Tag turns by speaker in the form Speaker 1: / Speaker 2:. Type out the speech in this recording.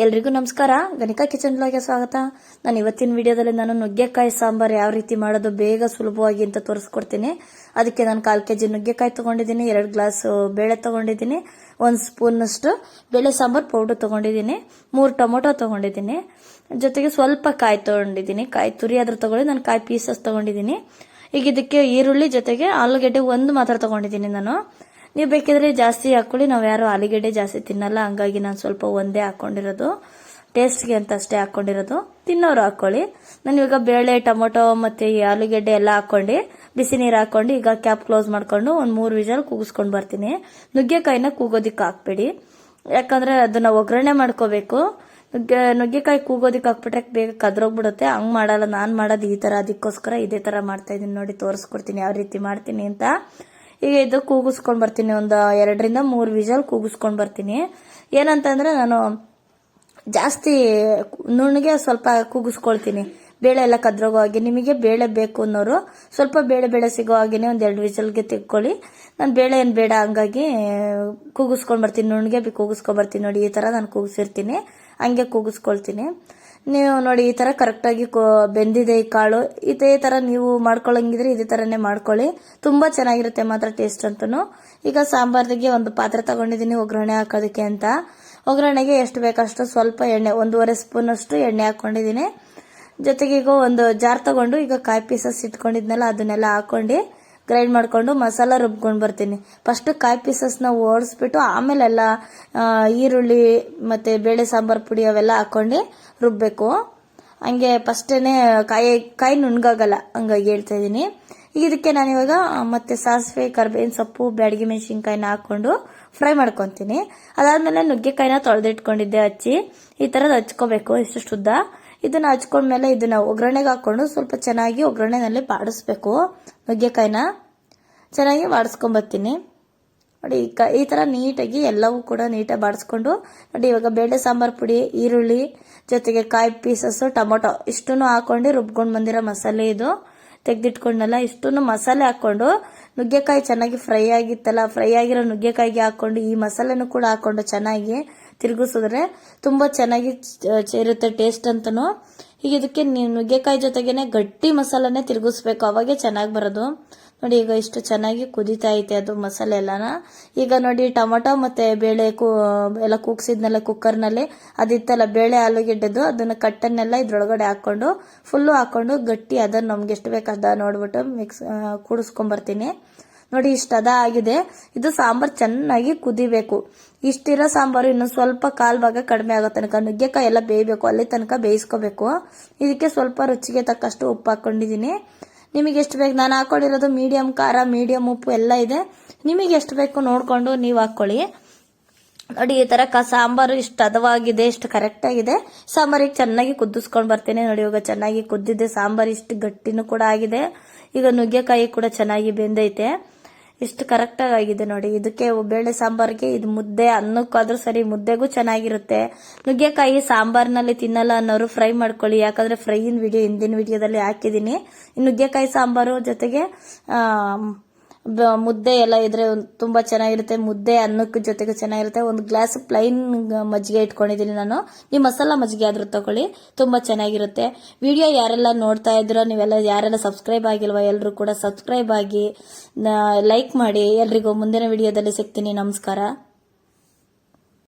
Speaker 1: ಎಲ್ರಿಗೂ ನಮಸ್ಕಾರ. ಗಣಿಕಾ ಕಿಚನ್ ಬ್ಲಾಗ್ಗೆ ಸ್ವಾಗತ. ನಾನು ಇವತ್ತಿನ ವಿಡಿಯೋದಲ್ಲಿ ನುಗ್ಗೆಕಾಯಿ ಸಾಂಬಾರ್ ಯಾವ ರೀತಿ ಮಾಡೋದು ಬೇಗ ಸುಲಭವಾಗಿ ಅಂತ ತೋರಿಸ್ಕೊಡ್ತೀನಿ. ಅದಕ್ಕೆ ನಾನು 1/4 kg ನುಗ್ಗೆಕಾಯಿ ತಗೊಂಡಿದ್ದೀನಿ, 2 ಗ್ಲಾಸ್ ಬೇಳೆ ತಗೊಂಡಿದ್ದೀನಿ, 1 ಸ್ಪೂನಷ್ಟು ಬೇಳೆ ಸಾಂಬಾರ್ ಪೌಡರ್ ತಗೊಂಡಿದ್ದೀನಿ, 3 ಟೊಮೊಟೊ ತಗೊಂಡಿದ್ದೀನಿ, ಜೊತೆಗೆ ಸ್ವಲ್ಪ ಕಾಯಿ ತಗೊಂಡಿದ್ದೀನಿ. ಕಾಯಿ ತುರಿ ಆದ್ರೂ ತಗೊಳ್ಳಿ, ನಾನು ಕಾಯಿ ಪೀಸಸ್ ತಗೊಂಡಿದ್ದೀನಿ. ಈಗ ಇದಕ್ಕೆ ಈರುಳ್ಳಿ ಜೊತೆಗೆ ಆಲೂಗೆಡ್ಡೆ ಒಂದು ಮಾತ್ರ ತಗೊಂಡಿದ್ದೀನಿ ನಾನು. ನೀವು ಬೇಕಿದ್ರೆ ಜಾಸ್ತಿ ಹಾಕೊಳ್ಳಿ, ನಾವು ಯಾರು ಆಲೂಗೆಡ್ಡೆ ಜಾಸ್ತಿ ತಿನ್ನಲ್ಲ, ಹಂಗಾಗಿ ನಾನು ಸ್ವಲ್ಪ ಒಂದೇ ಹಾಕೊಂಡಿರೋದು, ಟೇಸ್ಟ್ಗೆ ಅಂತ ಅಷ್ಟೇ ಹಾಕೊಂಡಿರೋದು. ತಿನ್ನೋರು ಹಾಕೊಳ್ಳಿ. ನಾನು ಇವಾಗ ಬೇಳೆ, ಟೊಮೊಟೊ ಮತ್ತೆ ಈ ಆಲೂಗೆಡ್ಡೆ ಎಲ್ಲ ಹಾಕೊಂಡು ಬಿಸಿ ನೀರು ಹಾಕೊಂಡು ಈಗ ಕ್ಯಾಪ್ ಕ್ಲೋಸ್ ಮಾಡ್ಕೊಂಡು 3 ವಿಷಲ್ ಕೂಗಿಸ್ಕೊಂಡು ಬರ್ತೀನಿ. ನುಗ್ಗೆಕಾಯಿನ ಕೂಗೋದಿಕ್ಕೆ ಹಾಕ್ಬೇಡಿ, ಯಾಕಂದ್ರೆ ಅದನ್ನ ಒಗ್ಗರಣೆ ಮಾಡ್ಕೋಬೇಕು. ನುಗ್ಗೆಕಾಯಿ ಕೂಗೋದಿಕ್ಕೆ ಹಾಕ್ಬಿಟ್ರೆ ಬೇಗ ಕದ್ರೋಗ್ಬಿಡುತ್ತೆ. ಹಂಗ್ ಮಾಡಲ್ಲ, ನಾನ್ ಮಾಡೋದು ಈ ತರ, ಅದಕ್ಕೋಸ್ಕರ ಇದೇ ತರ ಮಾಡ್ತಾ ಇದೀನಿ. ನೋಡಿ, ತೋರಿಸ್ಕೊಡ್ತೀನಿ ಯಾವ ರೀತಿ ಮಾಡ್ತೀನಿ ಅಂತ. ಈಗ ಇದು ಕೂಗಿಸ್ಕೊಂಡ್ ಬರ್ತೀನಿ, ಒಂದು 2 ರಿಂದ 3 ವಿಷಲ್ ಕೂಗಿಸ್ಕೊಂಡ್ ಬರ್ತೀನಿ. ಏನಂತಂದ್ರೆ ನಾನು ಜಾಸ್ತಿ ನುಣ್ಣಗೆ ಸ್ವಲ್ಪ ಕೂಗಿಸ್ಕೊಳ್ತೀನಿ, ಬೇಳೆ ಎಲ್ಲ ಕದ್ರೋಗೋ ಹಾಗೆ. ನಿಮಗೆ ಬೇಳೆ ಬೇಕು ಅನ್ನೋರು ಸ್ವಲ್ಪ ಬೇಳೆ ಸಿಗೋ ಹಾಗೇನೆ 1-2 ವಿಷಲ್ಗೆ ತೆಕ್ಕೊಳ್ಳಿ. ನಾನು ಬೇಳೆ ಏನ್ ಬೇಡ, ಹಂಗಾಗಿ ಕೂಗಿಸ್ಕೊಂಡ್ ಬರ್ತೀನಿ, ನುಣ್ಣಗೆ ಕೂಗಿಸ್ಕೊಂಡ್ ಬರ್ತೀನಿ. ನೋಡಿ, ಈ ತರ ನಾನು ಕೂಗಿಸಿರ್ತೀನಿ, ಹಂಗೆ ಕೂಗಿಸ್ಕೊಳ್ತೀನಿ. ನೀವು ನೋಡಿ, ಈ ತರ ಕರೆಕ್ಟಾಗಿ ಬೆಂದಿದೆ ಈ ಕಾಳು. ಇದೇ ತರ ನೀವು ಮಾಡ್ಕೊಳ್ಳಂಗಿದ್ರೆ ಇದೇ ತರನೇ ಮಾಡ್ಕೊಳ್ಳಿ, ತುಂಬಾ ಚೆನ್ನಾಗಿರುತ್ತೆ ಮಾತ್ರ ಟೇಸ್ಟ್ ಅಂತೂ. ಈಗ ಸಾಂಬಾರ್ಗೆ ಒಂದು ಪಾತ್ರೆ ತಗೊಂಡಿದ್ದೀನಿ ಒಗ್ಗರಣೆ ಹಾಕೋದಕ್ಕೆ ಅಂತ. ಒಗ್ಗರಣೆಗೆ ಎಷ್ಟು ಬೇಕಷ್ಟು ಸ್ವಲ್ಪ ಎಣ್ಣೆ, 1.5 ಸ್ಪೂನ್ ಅಷ್ಟು ಎಣ್ಣೆ ಹಾಕೊಂಡಿದ್ದೀನಿ. ಜೊತೆಗೆ ಈಗ ಒಂದು ಜಾರ್ ತಗೊಂಡು ಈಗ ಕಾಯಿ ಪೀಸಸ್ ಇಟ್ಕೊಂಡಿದ್ನಲ್ಲ ಅದನ್ನೆಲ್ಲ ಹಾಕೊಂಡು ಗ್ರೈಂಡ್ ಮಾಡ್ಕೊಂಡು ಮಸಾಲ ರುಬ್ಕೊಂಡು ಬರ್ತೀನಿ. ಫಸ್ಟ್ ಕಾಯಿ ಪೀಸಸ್ನ ಓಡಿಸ್ಬಿಟ್ಟು ಆಮೇಲೆಲ್ಲ ಈರುಳ್ಳಿ ಮತ್ತೆ ಬೇಳೆ ಸಾಂಬಾರ್ ಪುಡಿ ಅವೆಲ್ಲ ಹಾಕೊಂಡು ರುಬ್ಬೇಕು. ಹಂಗೆ ಫಸ್ಟೇನೆ ಕಾಯಿ ನುಣ್ಗಾಗಲ್ಲ, ಹಂಗಾಗಿ ಹೇಳ್ತಾ ಇದೀನಿ. ಈಗ ಇದಕ್ಕೆ ನಾನಿವಾಗ ಮತ್ತೆ ಸಾಸಿವೆ, ಕರ್ಬೇವಿನ ಸೊಪ್ಪು, ಬ್ಯಾಡಗಿ ಮೆಣಸಿನ್ಕಾಯಿನ ಹಾಕೊಂಡು ಫ್ರೈ ಮಾಡ್ಕೊಂತೀನಿ. ಅದಾದ್ಮೇಲೆ ನುಗ್ಗೆಕಾಯಿನ ತೊಳೆದಿಟ್ಕೊಂಡಿದ್ದೆ ಹಚ್ಚಿ, ಈ ತರದ್ ಹಚ್ಕೋಬೇಕು ಇಷ್ಟು ಉದ್ದ. ಇದನ್ನ ಹಚ್ಕೊಂಡ್ಮೇಲೆ ಇದನ್ನ ಒಗ್ಗರಣೆಗೆ ಹಾಕೊಂಡು ಸ್ವಲ್ಪ ಚೆನ್ನಾಗಿ ಒಗ್ಗರಣೆನಲ್ಲಿ ಬಾಡಿಸ್ಬೇಕು. ನುಗ್ಗೆಕಾಯಿನ ಚೆನ್ನಾಗಿ ಬಾಡಿಸ್ಕೊಂಬರ್ತೀನಿ. ನೋಡಿ, ಈ ತರ ನೀಟಾಗಿ ಎಲ್ಲವೂ ಕೂಡ ನೀಟಾಗಿ ಬಾಡಿಸ್ಕೊಂಡು ನೋಡಿ. ಇವಾಗ ಬೇಳೆ ಸಾಂಬಾರ್ ಪುಡಿ, ಈರುಳ್ಳಿ ಜೊತೆಗೆ ಕಾಯಿ ಪೀಸಸ್, ಟೊಮೊಟೊ ಇಷ್ಟನ್ನು ಹಾಕೊಂಡು ರುಬ್ಕೊಂಡು ಬಂದಿರೋ ಮಸಾಲೆ ಇದು ತೆಗ್ದಿಟ್ಕೊಂಡಲ್ಲ, ಇಷ್ಟನ್ನು ಮಸಾಲೆ ಹಾಕೊಂಡು ನುಗ್ಗೆಕಾಯಿ ಚೆನ್ನಾಗಿ ಫ್ರೈ ಆಗಿತ್ತಲ್ಲ, ಫ್ರೈ ಆಗಿರೋ ನುಗ್ಗೆಕಾಯಿಗೆ ಹಾಕೊಂಡು ಈ ಮಸಾಲೆನೂ ಕೂಡ ಹಾಕೊಂಡು ಚೆನ್ನಾಗಿ ತಿರುಗಿಸಿದ್ರೆ ತುಂಬಾ ಚೆನ್ನಾಗಿ ಇರುತ್ತೆ ಟೇಸ್ಟ್ ಅಂತನೂ. ಈಗ ಇದಕ್ಕೆ ನುಗ್ಗೆಕಾಯಿ ಜೊತೆಗೇನೆ ಗಟ್ಟಿ ಮಸಾಲನೆ ತಿರುಗಿಸ್ಬೇಕು, ಅವಾಗೆ ಚೆನ್ನಾಗಿ ಬರೋದು. ನೋಡಿ, ಈಗ ಇಷ್ಟು ಚೆನ್ನಾಗಿ ಕುದೀತಾ ಐತೆ ಅದು ಮಸಾಲೆ ಎಲ್ಲಾನ. ಈಗ ನೋಡಿ, ಟೊಮೊಟೊ ಮತ್ತೆ ಬೇಳೆ ಎಲ್ಲ ಕೂಗ್ಸಿದ್ನೆಲ್ಲ ಕುಕ್ಕರ್ನಲ್ಲಿ, ಅದಿತ್ತಲ್ಲ ಬೇಳೆ ಆಲೂಗೆಡ್ಡೆದು, ಅದನ್ನ ಕಟ್ಟನ್ನೆಲ್ಲ ಇದ್ರೊಳಗಡೆ ಹಾಕೊಂಡು ಫುಲ್ಲು ಹಾಕೊಂಡು ಗಟ್ಟಿ ಅದನ್ನ ನಮ್ಗೆ ಎಷ್ಟು ಬೇಕು ಅದ ನೋಡ್ಬಿಟ್ಟು ಕೂಡಿಸ್ಕೊಂಡ್ ಬರ್ತೀನಿ. ನೋಡಿ, ಇಷ್ಟ ಅದ ಆಗಿದೆ. ಇದು ಸಾಂಬಾರ್ ಚೆನ್ನಾಗಿ ಕುದಿಬೇಕು. ಇಷ್ಟಿರೋ ಸಾಂಬಾರು ಇನ್ನು ಸ್ವಲ್ಪ ಕಾಲ್ ಭಾಗ ಕಡಿಮೆ ಆಗೋ ತನಕ, ನುಗ್ಗೆಕಾಯಿ ಎಲ್ಲ ಬೇಯಬೇಕು, ಅಲ್ಲಿ ತನಕ ಬೇಯಿಸ್ಕೋಬೇಕು. ಇದಕ್ಕೆ ಸ್ವಲ್ಪ ರುಚಿಗೆ ತಕ್ಕಷ್ಟು ಉಪ್ಪು ಹಾಕೊಂಡಿದೀನಿ. ನಿಮಗೆ ಎಷ್ಟು ಬೇಕು, ನಾನು ಹಾಕೊಂಡಿರೋದು ಮೀಡಿಯಂ ಖಾರ, ಮೀಡಿಯಂ ಉಪ್ಪು ಎಲ್ಲ ಇದೆ. ನಿಮಗೆ ಎಷ್ಟು ಬೇಕು ನೋಡ್ಕೊಂಡು ನೀವು ಹಾಕೊಳ್ಳಿ. ನೋಡಿ, ಈ ತರ ಸಾಂಬಾರು ಇಷ್ಟು ಹದವಾಗಿದೆ, ಇಷ್ಟು ಕರೆಕ್ಟ್ ಆಗಿದೆ. ಸಾಂಬಾರಿಗೆ ಚೆನ್ನಾಗಿ ಕುದಿಸ್ಕೊಂಡ್ ಬರ್ತೀನಿ. ನೋಡಿ, ಇವಾಗ ಚೆನ್ನಾಗಿ ಕುದ್ದಿದೆ ಸಾಂಬಾರು, ಇಷ್ಟು ಗಟ್ಟಿನೂ ಕೂಡ ಆಗಿದೆ. ಈಗ ನುಗ್ಗೆಕಾಯಿ ಕೂಡ ಚೆನ್ನಾಗಿ ಬೆಂದೈತೆ, ಇಷ್ಟು ಕರೆಕ್ಟ್ ಆಗಿದೆ. ನೋಡಿ, ಇದಕ್ಕೆ ಬೇಳೆ ಸಾಂಬಾರ್ಗೆ ಇದು ಮುದ್ದೆ, ಅನ್ನಕ್ಕಾದ್ರೂ ಸರಿ, ಮುದ್ದೆಗೂ ಚೆನ್ನಾಗಿರುತ್ತೆ. ನುಗ್ಗೆಕಾಯಿ ಸಾಂಬಾರ್ನಲ್ಲಿ ತಿನ್ನಲ್ಲ ಅನ್ನೋರು ಫ್ರೈ ಮಾಡ್ಕೊಳ್ಳಿ, ಯಾಕಂದ್ರೆ ಫ್ರೈನ್ ವಿಡಿಯೋ ಹಿಂದಿನ ವಿಡಿಯೋದಲ್ಲಿ ಹಾಕಿದೀನಿ. ನುಗ್ಗೆಕಾಯಿ ಸಾಂಬಾರು ಜೊತೆಗೆ ಮುದ್ದೆ ಎಲ್ಲ ಇದ್ರೆ ತುಂಬಾ ಚೆನ್ನಾಗಿರುತ್ತೆ. ಮುದ್ದೆ ಅನ್ನಕ್ಕೆ ಜೊತೆಗೆ ಚೆನ್ನಾಗಿರುತ್ತೆ. 1 ಗ್ಲಾಸ್ ಪ್ಲೈನ್ ಮಜ್ಜಿಗೆ ಇಟ್ಕೊಂಡಿದ್ದೀನಿ ನಾನು, ನೀವು ಮಸಾಲಾ ಮಜ್ಜಿಗೆ ಆದ್ರೂ ತಗೊಳ್ಳಿ, ತುಂಬಾ ಚೆನ್ನಾಗಿರುತ್ತೆ. ವಿಡಿಯೋ ಯಾರೆಲ್ಲ ನೋಡ್ತಾ ಇದ್ದೀರೋ, ನೀವೆಲ್ಲ ಯಾರೆಲ್ಲ ಸಬ್ಸ್ಕ್ರೈಬ್ ಆಗಿಲ್ವಾ, ಎಲ್ಲರೂ ಕೂಡ ಸಬ್ಸ್ಕ್ರೈಬ್ ಆಗಿ ಲೈಕ್ ಮಾಡಿ. ಎಲ್ರಿಗೂ ಮುಂದಿನ ವಿಡಿಯೋದಲ್ಲಿ ಸಿಗ್ತೀನಿ. ನಮಸ್ಕಾರ.